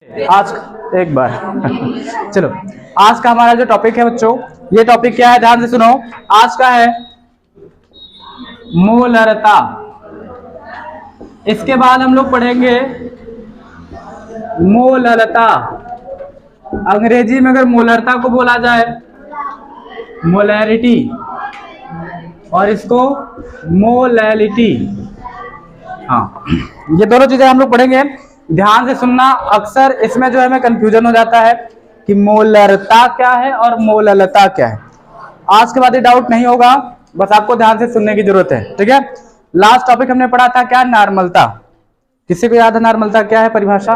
आज एक बार चलो, आज का हमारा जो टॉपिक है बच्चों, ये टॉपिक क्या है, ध्यान से सुनो। आज का है मोलरता। इसके बाद हम लोग पढ़ेंगे मोलरता। अंग्रेजी में अगर मोलरता को बोला जाए मोलैरिटी, और इसको मोलैलिटी। हाँ, ये दोनों चीजें हम लोग पढ़ेंगे। ध्यान से सुनना, अक्सर इसमें जो है हमें कंफ्यूजन हो जाता है कि मोलरता क्या है और मोललता क्या है। आज के बाद ये डाउट नहीं होगा, बस आपको ध्यान से सुनने की जरूरत है, ठीक है। लास्ट टॉपिक हमने पढ़ा था क्या, नॉर्मलता। किसी को याद है नॉर्मलता क्या है, परिभाषा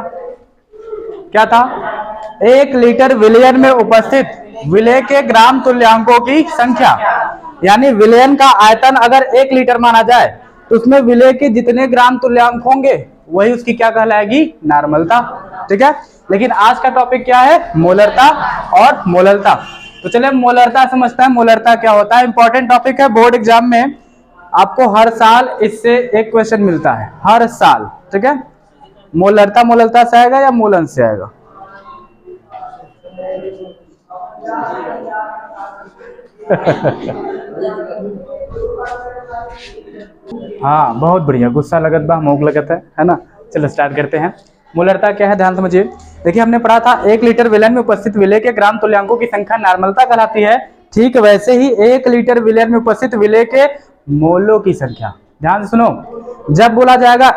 क्या था? 1 लीटर विलयन में उपस्थित विलय के ग्राम तुल्यांकों की संख्या, यानी विलयन का आयतन अगर 1 लीटर माना जाए तो उसमें विलय के जितने ग्राम तुल्यांक होंगे वही उसकी क्या कहलाएगी, नॉर्मलता, ठीक है। लेकिन आज का टॉपिक क्या है, मोलरता और मोललता। तो चलिए मोलरता समझते हैं, मोलरता क्या होता है। इंपॉर्टेंट टॉपिक है, बोर्ड एग्जाम में आपको हर साल इससे एक क्वेश्चन मिलता है, हर साल, ठीक है। मोलरता मोललता से आएगा या मूलन से आएगा? हाँ, बहुत बढ़िया, गुस्सा लगत बा मोक लगत है ना। चलो स्टार्ट करते हैं। मोलरता क्या है, ध्यान समझिए। देखिए हमने पढ़ा था 1 लीटर विलयन में उपस्थित विलय के ग्राम तुल्यांकों की संख्या नॉर्मलता कहलाती है। ठीक वैसे ही 1 लीटर विलयन में उपस्थित विलय के मोलों की संख्या, ध्यान से सुनो, जब बोला जाएगा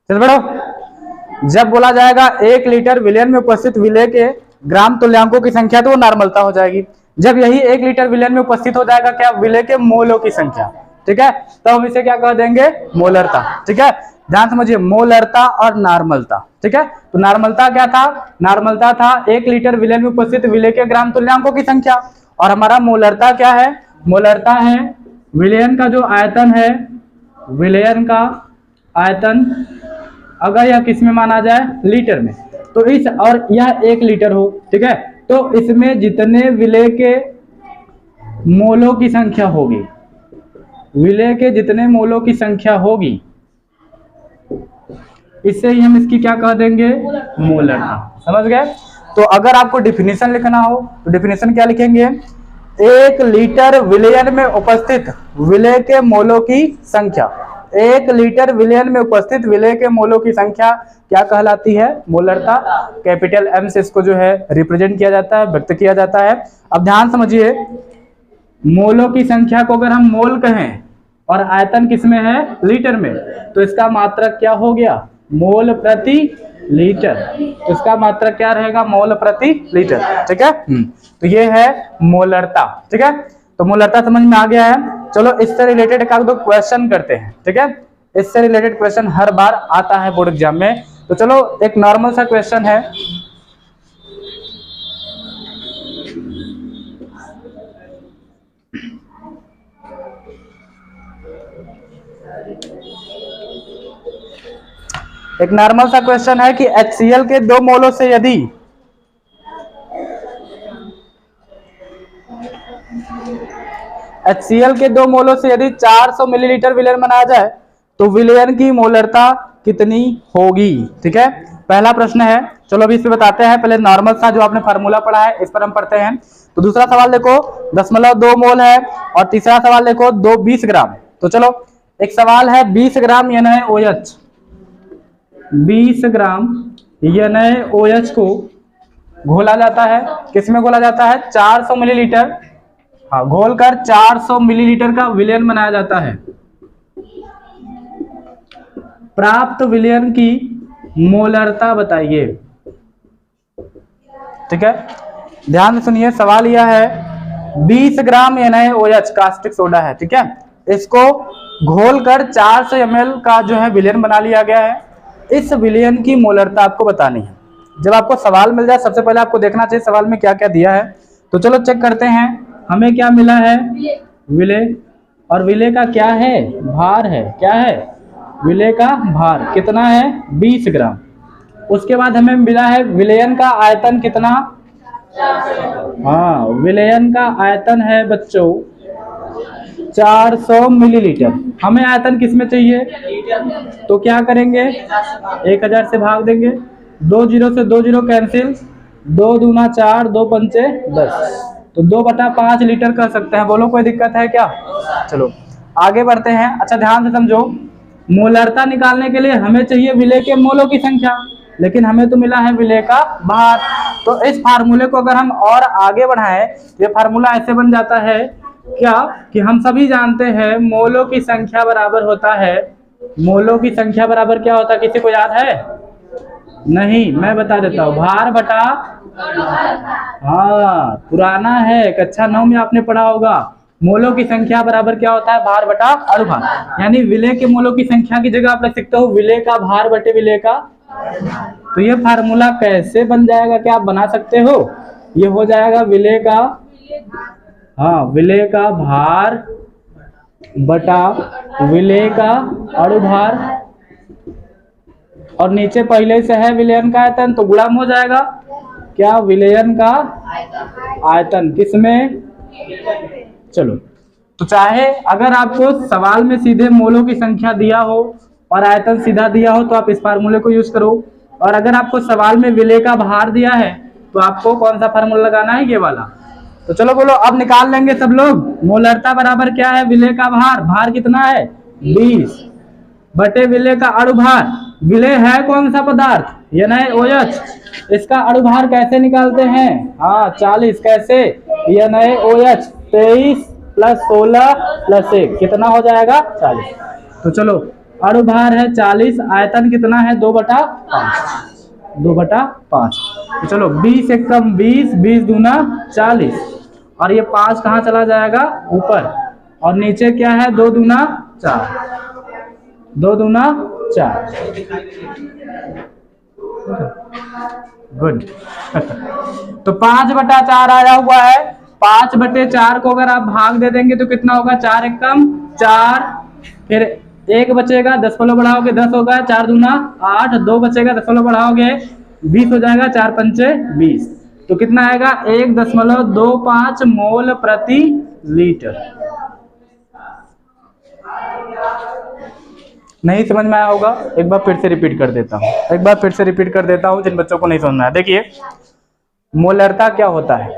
चल बढ़ो, जब बोला जाएगा 1 लीटर विलयन में उपस्थित विलय के ग्राम तुल्यांकों की संख्या तो वो नॉर्मलता हो जाएगी। जब यही 1 लीटर विलयन में उपस्थित हो जाएगा क्या, विलय के मोलों की संख्या, ठीक है, तो हम इसे क्या कह देंगे, मोलरता, ठीक है। ध्यान समझिए, मोलरता और नॉर्मलता, ठीक है। तो नॉर्मलता क्या था, नॉर्मलता था 1 लीटर विलयन में उपस्थित विलय के ग्राम तुल्यांकों की संख्या। और हमारा मोलरता क्या है, मोलरता है विलयन का जो आयतन है, विलयन का आयतन अगर यह किस में माना जाए, लीटर में, तो इस, और यह 1 लीटर हो, ठीक है, तो इसमें जितने विलय के मोलों की संख्या होगी, विलय के जितने मोलों की संख्या होगी, इससे ही हम इसकी क्या कह देंगे, मोलरता। समझ गए? तो अगर आपको डिफिनीशन लिखना हो तो डिफिनीशन क्या लिखेंगे, 1 लीटर विलयन में उपस्थित विलय के मोलों की संख्या, 1 लीटर विलयन में उपस्थित विलय के मोलों की संख्या क्या कहलाती है, मोलरता। कैपिटल एम से इसको जो है रिप्रेजेंट किया जाता है, व्यक्त किया जाता है। अब ध्यान समझिए, मोलों की संख्या को अगर हम मोल कहें और आयतन किसमें है, लीटर में, तो इसका मात्रक क्या हो गया, मोल प्रति लीटर। तो इसका मात्रक क्या रहेगा, मोल प्रति लीटर, ठीक है। तो ये है मोलरता, ठीक है। तो मोलरता समझ में आ गया है। चलो इससे रिलेटेड एक दो क्वेश्चन करते हैं, ठीक है। इससे रिलेटेड क्वेश्चन हर बार आता है बोर्ड एग्जाम में। तो चलो एक नॉर्मल सा क्वेश्चन है, एक नॉर्मल सा क्वेश्चन है कि HCl के 2 मोलों से यदि HCl के 2 मोलों से यदि 400 मिलीलीटर विलयन बनाया जाए तो विलयन की मोलरता कितनी होगी, ठीक है। पहला प्रश्न है, चलो अभी इस पे बताते हैं। पहले नॉर्मल सा जो आपने फार्मूला पढ़ा है इस पर हम पढ़ते हैं। तो दूसरा सवाल देखो 0.2 मोल है, और तीसरा सवाल देखो 20 ग्राम। तो चलो एक सवाल है 20 ग्राम NaOH, 20 ग्राम NaOH को घोला जाता है, किसमें घोला जाता है, 400 मिलीलीटर, हाँ, घोलकर 400 मिलीलीटर का विलयन बनाया जाता है। प्राप्त विलयन की मोलरता बताइए, ठीक है। ध्यान से सुनिए, सवाल यह है 20 ग्राम NaOH कास्टिक सोडा है, ठीक है, इसको घोलकर 400 ml का जो है विलयन बना लिया गया है। इस विलयन की मोलरता आपको बतानी है। जब आपको सवाल मिल जाए सबसे पहले आपको देखना चाहिए सवाल में क्या क्या दिया है। तो चलो चेक करते हैं, हमें क्या मिला है, विलय, और विलय का क्या है, भार है, क्या है, विलय का भार कितना है, 20 ग्राम। उसके बाद हमें मिला है विलयन का आयतन कितना, हाँ, विलयन का आयतन है बच्चों 400 मिलीलीटर। हमें आयतन किसमें चाहिए, तो क्या करेंगे, 1000 से भाग देंगे, दो जीरो से दो जीरो कैंसिल, दो दूना चार, दो पंचे 10, तो 2/5 लीटर कह सकते हैं। बोलो कोई दिक्कत है क्या? चलो आगे बढ़ते हैं। अच्छा ध्यान से समझो, मोलरता निकालने के लिए हमें चाहिए विलेय के मोलों की संख्या, लेकिन हमें तो मिला है विलेय का भार। तो इस फार्मूले को अगर हम और आगे बढ़ाएं, ये फार्मूला ऐसे बन जाता है क्या कि हम सभी जानते हैं मोलों की संख्या बराबर होता है, मोलों की संख्या बराबर क्या होता है, किसी को याद है? नहीं, मैं बता देता हूँ, भार बटा, हाँ पुराना है, कक्षा 9 में आपने पढ़ा होगा। मोलों की संख्या बराबर क्या होता है? भार बटा अणुभार। यानी विलेय के मोलों की संख्या की जगह आप लिख सकते हो विलेय का भार बटे विलेय का। तो ये फार्मूला कैसे बन जाएगा, क्या आप बना सकते हो? ये हो जाएगा विलेय का, हाँ विलेय का भार बटा विलेय का अणुभार, और नीचे पहले से है विलयन का आयतन, तो गुणा हो जाएगा क्या? विलयन का आयतन किसमें? चलो, तो चाहे अगर आपको सवाल में सीधे मोलों की संख्या दिया हो और आयतन सीधा दिया हो तो आप इस फार्मूले को यूज करो, और अगर आपको सवाल में विलेय का भार दिया है तो आपको कौन सा फार्मूला लगाना है? ये वाला। तो चलो बोलो, अब निकाल लेंगे सब लोग। मोलरता बराबर क्या है? विलेय का भार, भार कितना है? 20 बटे विलेय का अणुभार। विलेय है कौन सा पदार्थ? NaOH। इसका अणुभार कैसे निकालते हैं? हाँ 40। कैसे? NaOH 23 प्लस 16 प्लस 1 कितना हो जाएगा? 40। तो चलो अणुभार है 40, आयतन कितना है? 2/5, 2/5। तो चलो 20 एक कम 20, 20 दूना 40, और ये 5 कहाँ चला जाएगा? ऊपर, और नीचे क्या है? 2 दूना 4, 2 दूना 4। गुड। तो 5/4 आया हुआ है। 5/4 को अगर आप भाग दे देंगे तो कितना होगा? 4 एक कम 4, फिर 1 बचेगा, दशमलव बढ़ाओगे 10 होगा, 4 दूना 8, 2 बचेगा, दशमलव बढ़ाओगे 20 हो जाएगा, 4 पंचे 20। तो कितना आएगा? 1.25 मोल प्रति लीटर। नहीं समझ में आया होगा? एक बार फिर से रिपीट कर देता हूँ, जिन बच्चों को नहीं समझ में आया। देखिए मोलरता क्या होता है?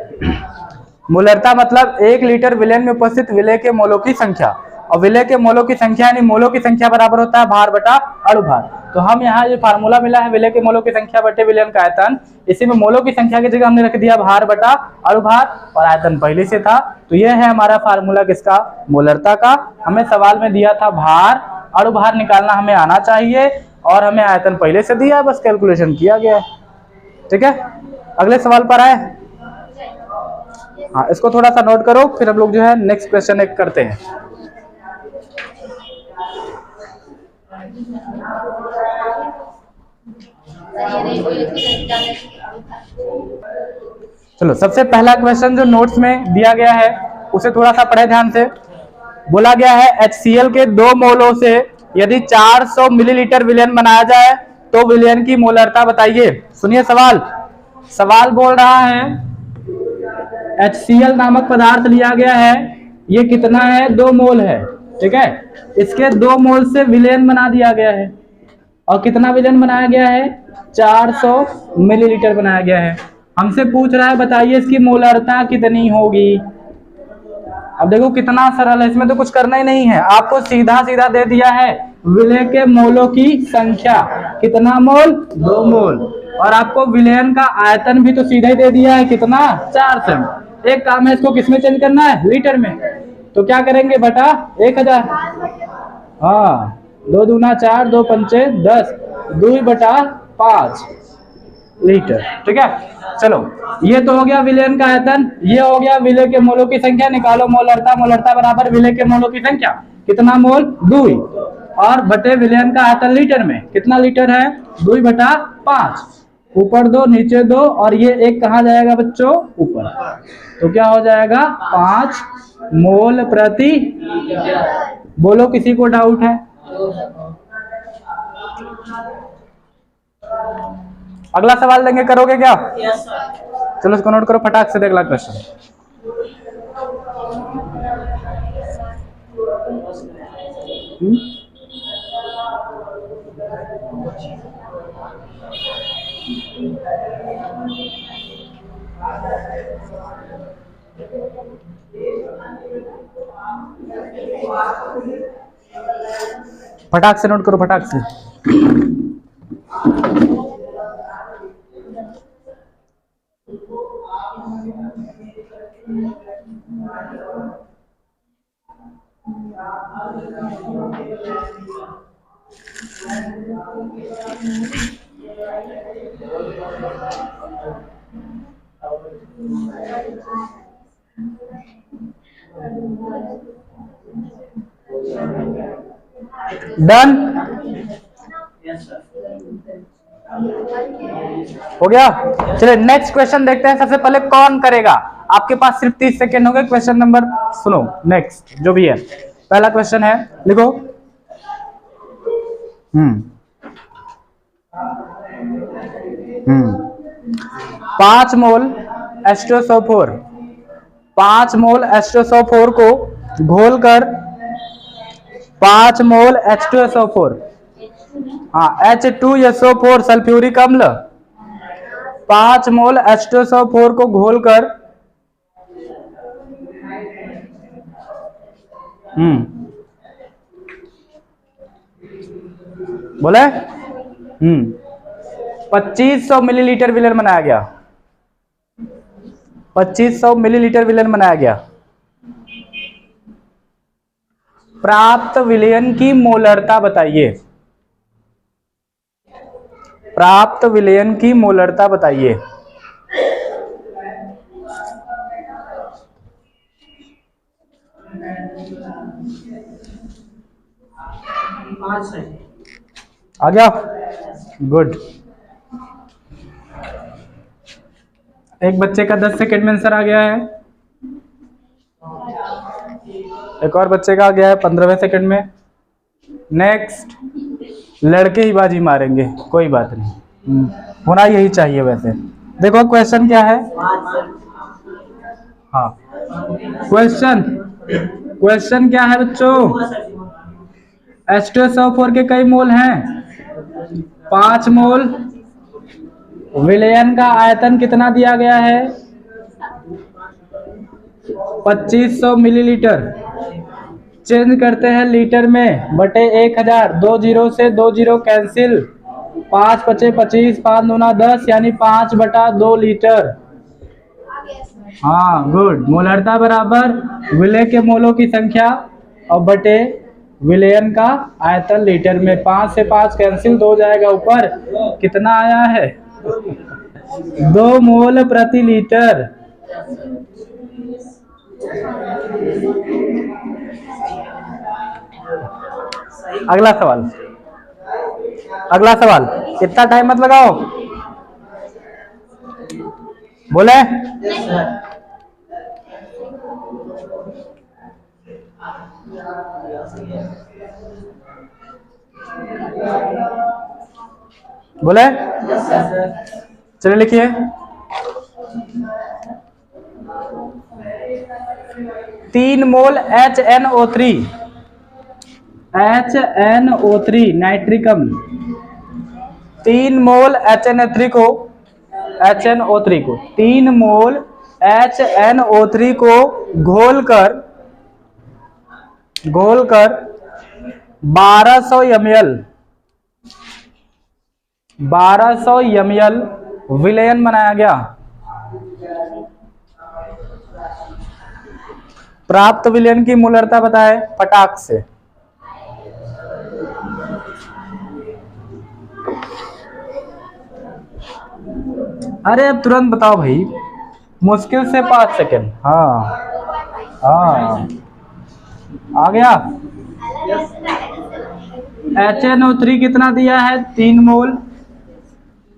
मोलरता मतलब 1 लीटर विलयन में उपस्थित विलेय के मोलों की संख्या, और विलेय के मोलों की संख्या यानी मोलों की संख्या बराबर होता है भार बटा अणुभार। तो हम यहाँ जो फार्मूला मिला है विलेय के मोलों की संख्या बटे विलयन का आयतन, इसी में मोलों की संख्या की जगह हमने रख दिया भार बटा अणुभार, और आयतन पहले से था। तो यह है हमारा फार्मूला किसका? मोलरता का। हमें सवाल में दिया था भार, अणुभार निकालना हमें आना चाहिए, और हमें आयतन पहले से दिया है, बस कैलकुलेशन किया गया है। ठीक है, अगले सवाल पर आए। हाँ इसको थोड़ा सा नोट करो, फिर हम लोग जो है नेक्स्ट क्वेश्चन एक करते हैं। चलो सबसे पहला क्वेश्चन जो नोट्स में दिया गया है उसे थोड़ा सा पढ़े ध्यान से। बोला गया है HCl के 2 मोलों से यदि 400 मिलीलीटर विलयन बनाया जाए तो विलयन की मोलरता बताइए। सुनिए सवाल बोल रहा है HCl नामक पदार्थ लिया गया है, ये कितना है? 2 मोल है। ठीक है, इसके 2 मोल से विलयन बना दिया गया है, और कितना विलयन बनाया गया है? 400 मिलीलीटर बनाया गया है। हमसे पूछ रहा है बताइए इसकी मोलरता कितनी होगी। अब देखो कितना सरल है, इसमें तो कुछ करना ही नहीं है, आपको सीधा सीधा दे दिया है विलेय के मोलों की संख्या। कितना मोल? 2 मोल। और आपको विलयन का आयतन भी तो सीधा ही दे दिया है, कितना? 400। एक काम है इसको किसमें चेंज करना है? लीटर में। तो क्या करेंगे? बटा 1000। हाँ 2 दूना 4, 2 पंचे 10, 2/5 लीटर। ठीक है, चलो ये तो हो गया विलयन का आयतन, ये हो गया विलेय के मोलों की संख्या। निकालो मोलरता। मोलरता बराबर विलेय के मोलों की संख्या, कितना मोल? 2, और बटे विलयन का आयतन लीटर में, कितना लीटर है? 2/5। ऊपर 2 नीचे 2, और ये 1 कहाँ जाएगा बच्चों? ऊपर। तो क्या हो जाएगा? 5 मोल प्रति। बोलो किसी को डाउट है? अगला सवाल देंगे, करोगे क्या? Yes sir. चलो इसको नोट करो फटाक से। अगला क्वेश्चन। फटाक से नोट करो, फटाक से। डन हो गया। चलिए नेक्स्ट क्वेश्चन देखते हैं। सबसे पहले कौन करेगा? आपके पास सिर्फ 30 सेकेंड हो गए। क्वेश्चन नंबर सुनो, नेक्स्ट जो भी है। पहला क्वेश्चन है, लिखो। 5 मोल H2SO4, 5 मोल H2SO4 को घोलकर 5 मोल H2SO4, हाँ H2SO4 सल्फ्यूरिक अम्ल 5 मोल H2SO4 को घोलकर बोले 2500 मिलीलीटर विलेन बनाया गया। 2500 मिलीलीटर विलेन बनाया गया। प्राप्त विलयन की मोलरता बताइए। प्राप्त विलयन की मोलरता बताइए। आ गया? गुड। एक बच्चे का 10 सेकेंड में आंसर आ गया है। एक और बच्चे का आ गया है 15वें सेकंड में। नेक्स्ट, लड़के ही बाजी मारेंगे, कोई बात नहीं, होना यही चाहिए वैसे। देखो क्वेश्चन क्या है। हाँ क्वेश्चन क्या है बच्चों? H2SO4 के कई मोल हैं? 5 मोल। विलयन का आयतन कितना दिया गया है? 2500 मिलीलीटर। चेंज करते हैं लीटर में बटे 1000। 2 जीरो से 2 जीरो कैंसिल। 5 पचे 25, 5 दूना 10, यानी 5/2 लीटर। हाँ गुड। मोलरता बराबर विलय के मोलों की संख्या और बटे विलयन का आयतन लीटर में। 5 से 5 कैंसिल, 2 जाएगा ऊपर। कितना आया है? 2 मोल प्रति लीटर। अगला सवाल, अगला सवाल। इतना टाइम मत लगाओ। बोले बोले चलिए लिखिए। 3 मोल HNO3, HNO3 नाइट्रिक अम्ल। 3 मोल HNO3 को 3 मोल HNO3 को घोलकर 1200 ml विलयन बनाया गया। प्राप्त विलयन की मोलरता बताए फटाक से। अरे अब तुरंत बताओ भाई, मुश्किल से 5 सेकेंड। हाँ आ गया। HNO3 कितना दिया है? 3 मोल।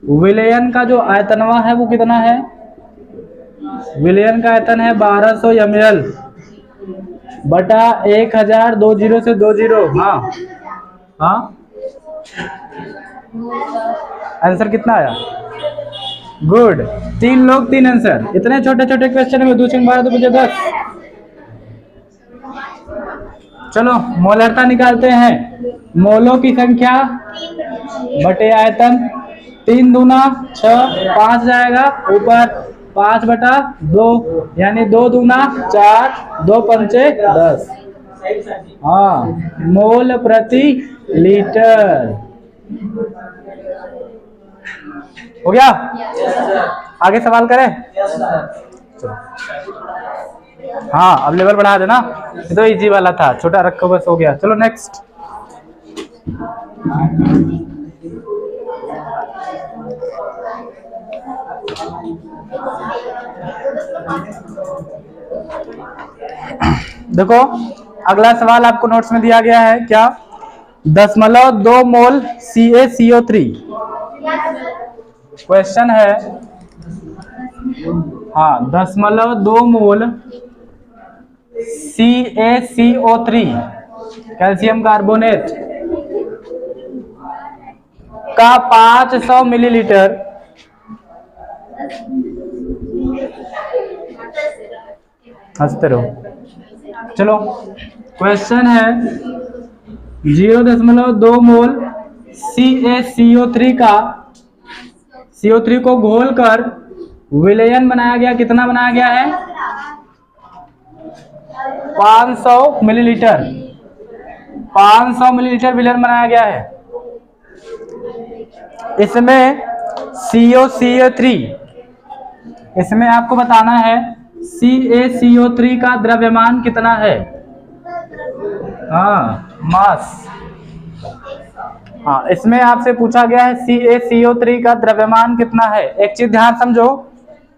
विलयन का जो आयतनवा है वो कितना है? विलयन का आयतन है 1200 ml बटा 1000। 2 जीरो से 2 जीरो। हाँ आंसर कितना आया? गुड। 3 लोग 3 आंसर। इतने छोटे छोटे क्वेश्चन में 2 6 12 2 मुझे 10। चलो मोलरता निकालते हैं। मोलों की संख्या बटे आयतन। 3 दूना 6, 5 जाएगा ऊपर 5/2, यानी 2 दूना 4, 2 पंचे 10। हाँ, मोल प्रति लीटर। हो गया? आगे सवाल करें? चलो। हाँ, अब लेवल बढ़ा देना, ये तो इजी वाला था, छोटा रखो बस, हो गया। चलो नेक्स्ट। देखो अगला सवाल आपको नोट्स में दिया गया है क्या, 0.2 मोल CaCO3। क्वेश्चन है, हाँ 0.2 मोल CaCO3 कैल्शियम कार्बोनेट का 500 मिलीलीटर हंसते रहो। चलो क्वेश्चन है, 0.2 मोल CaCO3 का CO3 को घोलकर विलयन बनाया गया, कितना बनाया गया है? 500 मिलीलीटर। 500 मिलीलीटर विलयन बनाया गया है। इसमें CaCO3, इसमें आपको बताना है CaCO3 का द्रव्यमान कितना है। हाँ मास। हाँ, इसमें आपसे पूछा गया है CaCO3 का द्रव्यमान कितना है। एक चीज ध्यान समझो,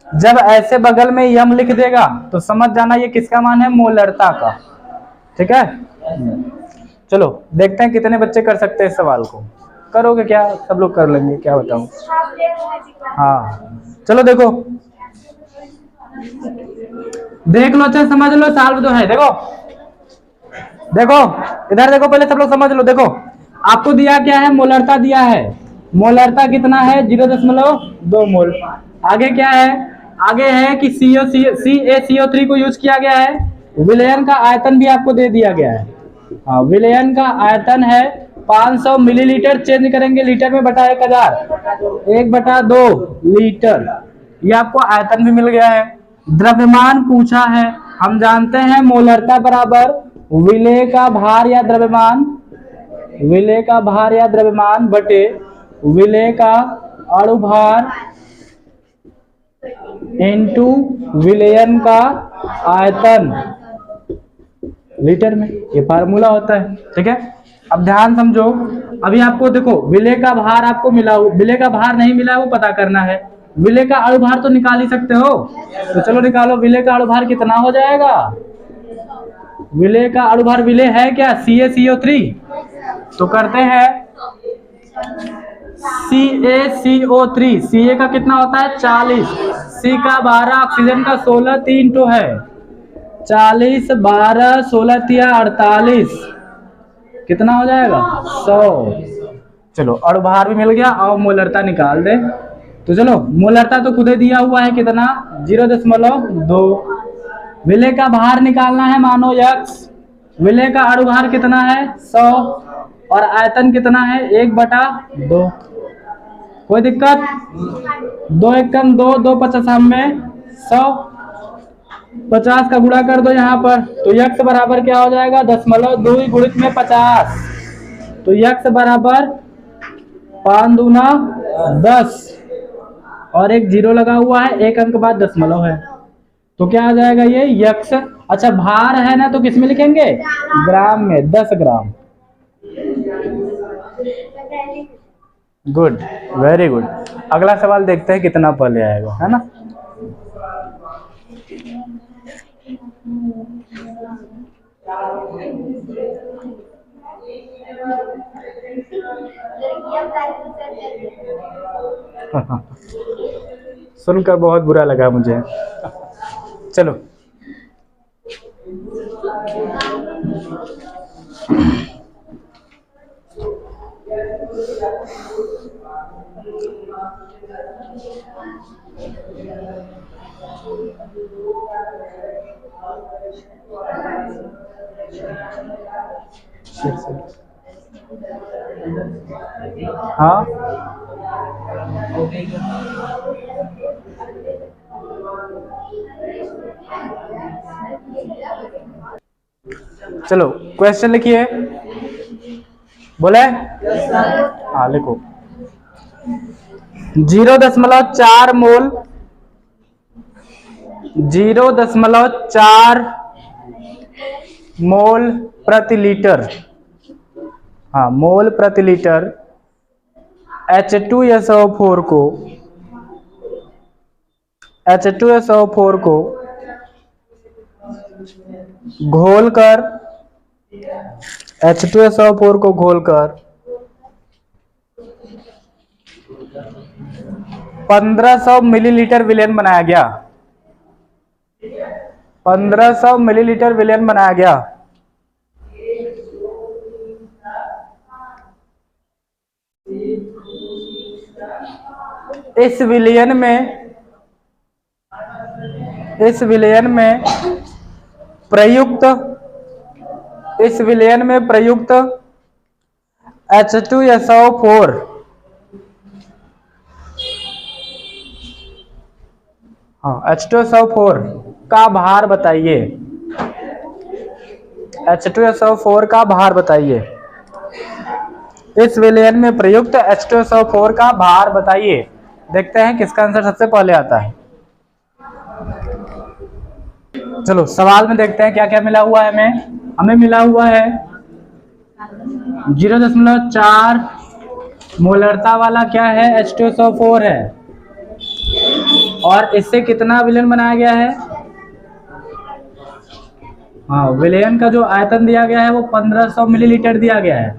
जब ऐसे बगल में यम लिख देगा तो समझ जाना ये किसका मान है, मोलरता का। ठीक है, चलो देखते हैं कितने बच्चे कर सकते हैं इस सवाल को। करोगे क्या? सब लोग कर लेंगे, क्या बताऊं। हाँ चलो देखो, देख लो, अच्छा समझ लो, साल दो है। देखो देखो इधर देखो, पहले सब लोग समझ लो। देखो आपको दिया क्या है, मोलरता दिया है। मोलरता कितना है? 0.2 मोल। आगे क्या है? आगे है कि CaCO3 को यूज किया गया है। विलयन का आयतन भी आपको दे दिया गया है। हाँ, विलयन का आयतन है 500 मिलीलीटर, चेंज करेंगे लीटर में बटा 1000, 1/2 लीटर। ये आपको आयतन भी मिल गया है। द्रव्यमान पूछा है, हम जानते हैं मोलरता बराबर विलेय का भार या द्रव्यमान, विलेय का भार या द्रव्यमान बटे विलेय का अणुभार इनटू विलयन का आयतन लीटर में, ये फार्मूला होता है। ठीक है, अब ध्यान समझो, अभी आपको देखो विलेय का भार आपको मिला, विलेय का भार नहीं मिला वो पता करना है। विलेय का अणुभार तो निकाल ही सकते हो, तो चलो निकालो। विलेय का अणुभार कितना हो जाएगा? विलेय का अणुभार, विलेय है क्या? CaCO3, तो करते हैं CaCO3, Ca का कितना होता है? 40, C का 12, ऑक्सीजन का 16, 3 तो है 40, 12, 16 या 48, कितना हो जाएगा? 100। चलो अणुभार भी मिल गया, और मोलरता निकाल दे। तो चलो मोलरता तो खुद ही दिया हुआ है, कितना? 0.2। विलेय का भार निकालना है, मानो x। विलेय का अणुभार कितना है? 100, और आयतन कितना है? 1/2। कोई दिक्कत? 2 एकम 2, 2 55 में 100, 50 का गुणा कर दो यहाँ पर, तो x बराबर क्या हो जाएगा? 0.2 गुणित में 50, तो x बराबर 5 दूना 10, और एक जीरो लगा हुआ है, एक अंक बाद दशमलव है, तो क्या आ जाएगा ये x। अच्छा भार है ना, तो किस में लिखेंगे? ग्राम में, 10 ग्राम। Good, very good. अगला सवाल देखते हैं कितना पहले आएगा, है ना। सुनकर बहुत बुरा लगा मुझे। चलो हाँ चलो क्वेश्चन लिखिए, बोले हाँ लिखो। 0.4 मोल 0.4 मोल प्रति लीटर, हाँ मोल प्रति लीटर H2SO4 को घोलकर H2SO4 को घोलकर 1500 मिलीलीटर विलेन बनाया गया। 1500 मिलीलीटर विलेन बनाया गया। इस विलयन में प्रयुक्त H2SO4 H2SO4 का भार बताइए। H2SO4 का भार बताइए। इस विलयन में प्रयुक्त H2SO4 का भार बताइए। देखते हैं किसका आंसर सबसे पहले आता है। चलो सवाल में देखते हैं क्या क्या मिला हुआ है। हमें मिला हुआ है 0.4 मोलरता वाला क्या है, H2SO4 है, और इससे कितना विलयन बनाया गया है। हाँ, विलयन का जो आयतन दिया गया है वो 1500 मिलीलीटर दिया गया है।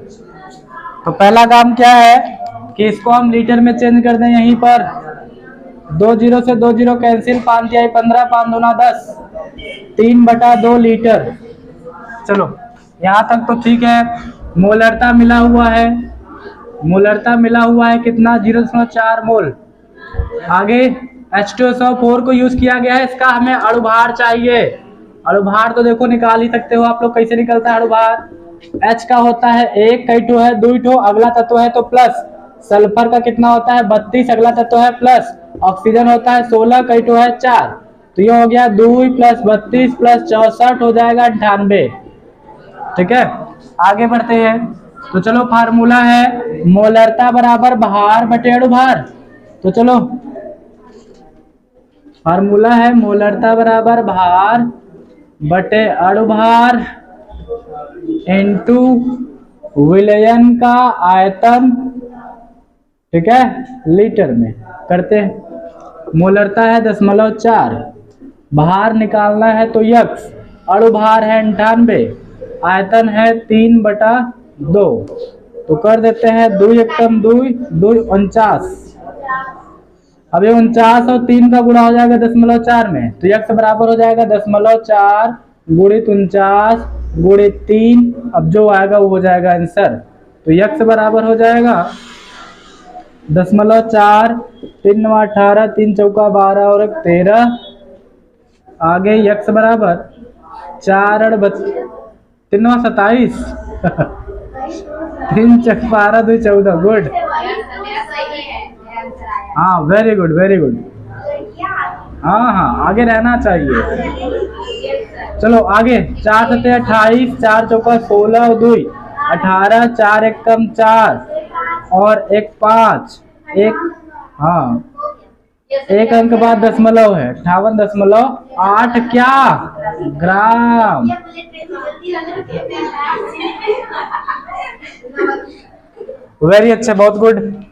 तो पहला काम क्या है कि इसको हम लीटर में चेंज कर दें। यहीं पर 2 जीरो से 2 जीरो कैंसिल, 5 तिहाई 15, 5 दूना 10, 3/2 लीटर। चलो यहाँ तक तो ठीक है। मोलरता मिला हुआ है कितना, 0.4 मोल। आगे H2SO4 को यूज किया गया है, इसका हमें अणुभार चाहिए। अणुभार तो देखो निकाल ही सकते हो आप लोग। कैसे निकलता है अणुभार, H का होता है 1, कई ठो है 2 ठो, अगला तत्व है तो प्लस। सल्फर का कितना होता है 32, अगला तत्व है प्लस। ऑक्सीजन होता है 16, कई ठो है 4, तो ये हो गया 2 + 32 + 64 हो जाएगा 98। ठीक है, आगे बढ़ते हैं। तो चलो फार्मूला है मोलरता बराबर भार बटे अणुभार। तो चलो फार्मूला है मोलरता बराबर भार बटे अणुभार इनटू विलयन का आयतन। ठीक है, लीटर में करते हैं। मोलरता है 0.4, भार निकालना है तो यक्स, अणुभार है 98, आयतन है 3/2। तो कर देते हैं 2 एकम 2, 2 49। अब ये 49 और 3 का गुणा हो जाएगा 0.4 में, तो यक्स बराबर हो जाएगा 0.4 गुणित 49 गुणित 3। अब जो आएगा वो हो जाएगा आंसर। तो यक्स बराबर हो जाएगा 0.4, 3 9 18, 3 चौका 12 और 1 13। आगे यक्स बराबर 4 8 3 9 27, 3 चक 12 2 14। गुड, हाँ वेरी गुड वेरी गुड। हाँ आगे रहना चाहिए। चलो आगे 4 7 28, 4 चौका 16 और 2 18, 4 एकम 4 और 1 5, 1 हाँ 1 अंक बाद दशमलव है, 58.8 क्या ग्राम। वेरी अच्छा, बहुत गुड।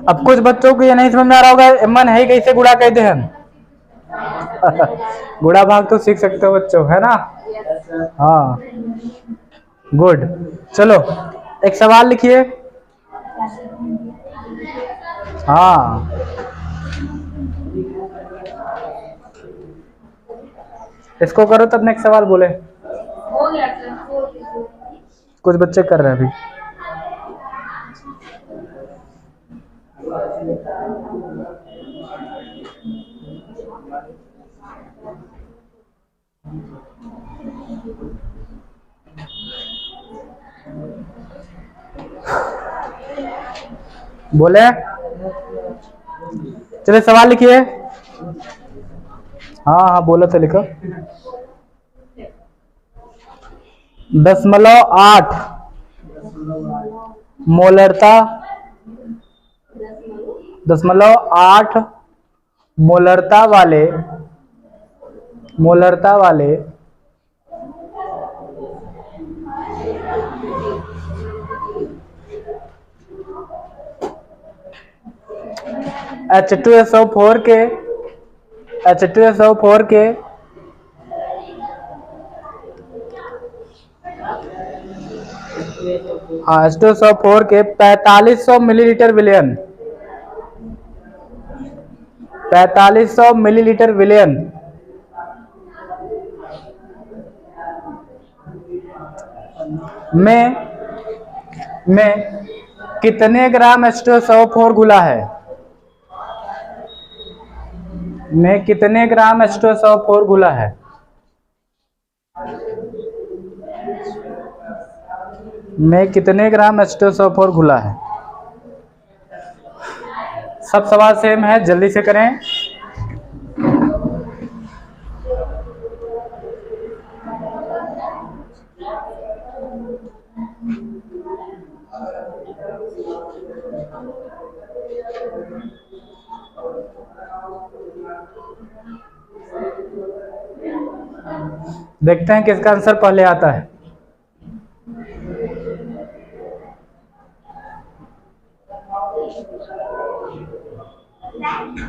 अब कुछ बच्चों को ये नहीं समझ में आ रहा होगा मन है कैसे गुणा कहते हैं। गुणा भाग तो सीख सकते हो बच्चों, है ना। हाँ गुड। चलो एक सवाल लिखिए। हाँ इसको करो तब नेक्स्ट सवाल बोले। हो गया सर। कुछ बच्चे कर रहे हैं अभी। बोले चलिए सवाल लिखिए। हाँ हाँ बोलो तो लिखो। 0.8 मोलरता, 0.8 मोलरता वाले H2SO4 के हाँ H2SO4 के 4500 मिलीलीटर विलयन, 4500 मिलीलीटर विलयन में कितने ग्राम H2SO4 घुला है? में कितने ग्राम H2SO4 घुला है? में कितने ग्राम H2SO4 घुला है? सब सवाल सेम है, जल्दी से करें। देखते हैं किसका आंसर पहले आता है।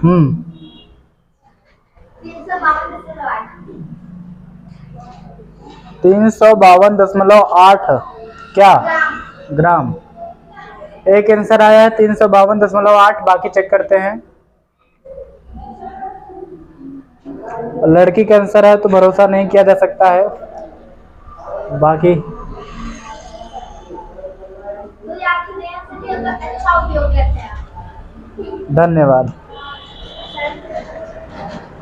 हम्म 352.8 क्या ग्राम। एक आंसर आया है 352.8, बाकी चेक करते हैं। लड़की का आंसर है तो भरोसा नहीं किया जा सकता है, बाकी अच्छा उपयोग करते हैं। धन्यवाद।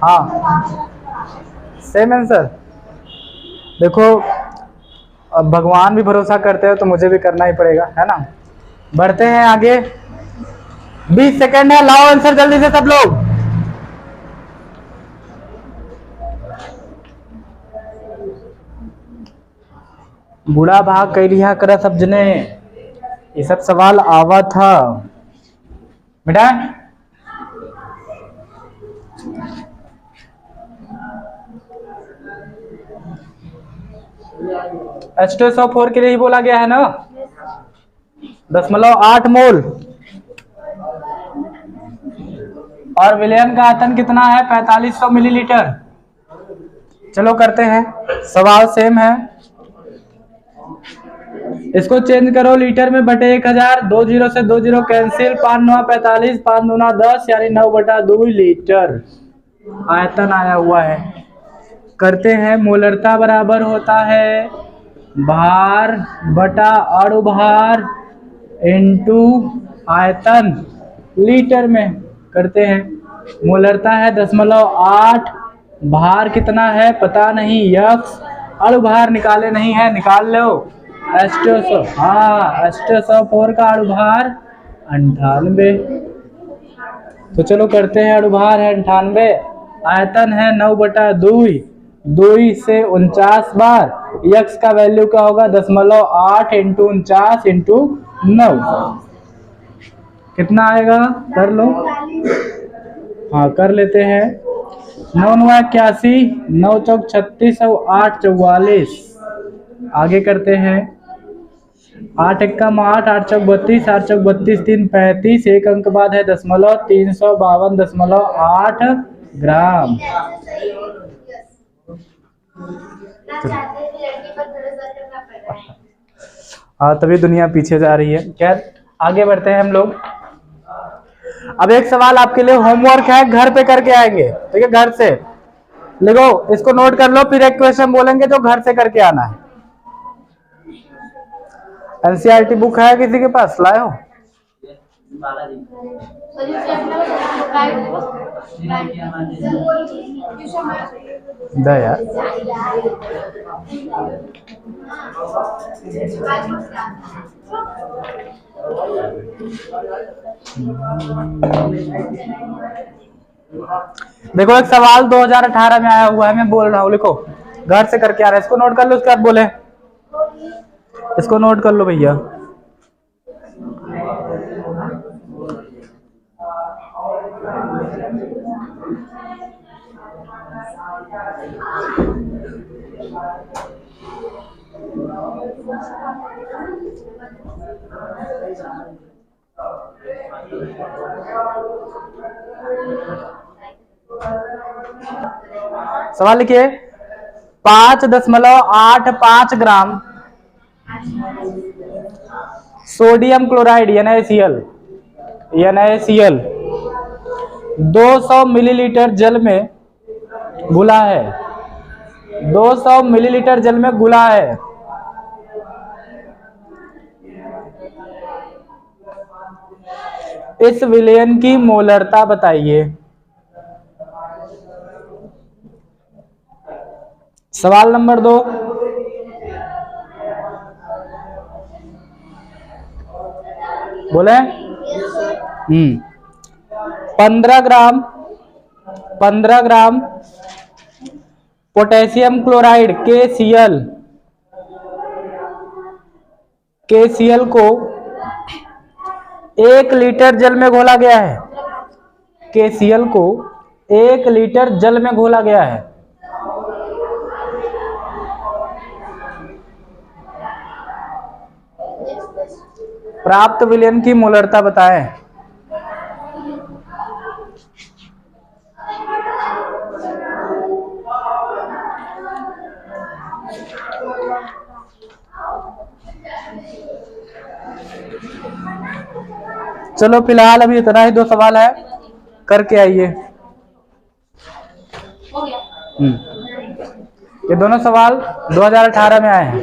हाँ सेम आंसर। देखो अब भगवान भी भरोसा करते हैं तो मुझे भी करना ही पड़ेगा, है ना। बढ़ते हैं आगे, 20 सेकंड है, लाओ आंसर जल्दी से सब लोग। बुढ़ा भाग कई लिहा करा सब जने, ये सब सवाल आवा था बेटा। H2SO4 के लिए ही बोला गया है ना, 0.8 मोल। और विलयन का आयतन कितना है? 4500 मिलीलीटर। चलो करते हैं, सवाल सेम है। इसको चेंज करो लीटर में बटे 1000, 2 जीरो से 2 जीरो कैंसिल, 5 9 45, 5 दूना 10 यानी 9/2 लीटर आयतन आया हुआ है। करते हैं, मोलरता बराबर होता है भार बटा अणुभार इनटू आयतन लीटर में। करते हैं, मोलरता है 0.8, भार कितना है पता नहीं, यक्स अणुभार निकाले नहीं है, निकाल लो। H2SO4 का अणुभार 98। तो चलो करते हैं, अणुभार है 98, आयतन है 9/2, 2 से 49 बार, यक्स का वैल्यू क्या होगा? 0.8 इंटू 49 इंटू 9 कितना आएगा? कर लो। हाँ कर लेते हैं। 9 9 81, 9 चौक 36 और 8 44। आगे करते हैं, 8 एकम 8, 8 चौक 32, 8 चौक 32, 3 35, एक अंक बाद है 352.8 ग्राम। हाँ तभी दुनिया पीछे जा रही है। खैर आगे बढ़ते हैं हम लोग। अब एक सवाल आपके लिए होमवर्क है, घर पे करके आएंगे, ठीक है, घर से। लिखो, इसको नोट कर लो, फिर एक क्वेश्चन बोलेंगे जो घर से करके आना है। एनसीईआरटी बुक है किसी के पास, लाए हो? दे यार। देखो एक सवाल 2018 में आया हुआ है, मैं बोल रहा हूँ, लिखो घर से करके आ रहा है, इसको नोट कर लो, उसके बाद बोले, इसको नोट कर लो भैया। सवाल लिखिए, 5.85 gram sodium chloride NaCl 200 millilitre जल में घुला है, 200 मिलीलीटर जल में घुला है। इस विलयन की मोलरता बताइए। सवाल नंबर 2, बोले 15 ग्राम पोटेशियम क्लोराइड KCl को 1 लीटर जल में घोला गया है। KCl को 1 लीटर जल में घोला गया है। प्राप्त विलयन की मोलरता बताएं। चलो फिलहाल अभी इतना ही 2 सवाल है, करके आइए। हो गया। ये दोनों सवाल 2018 में आए हैं।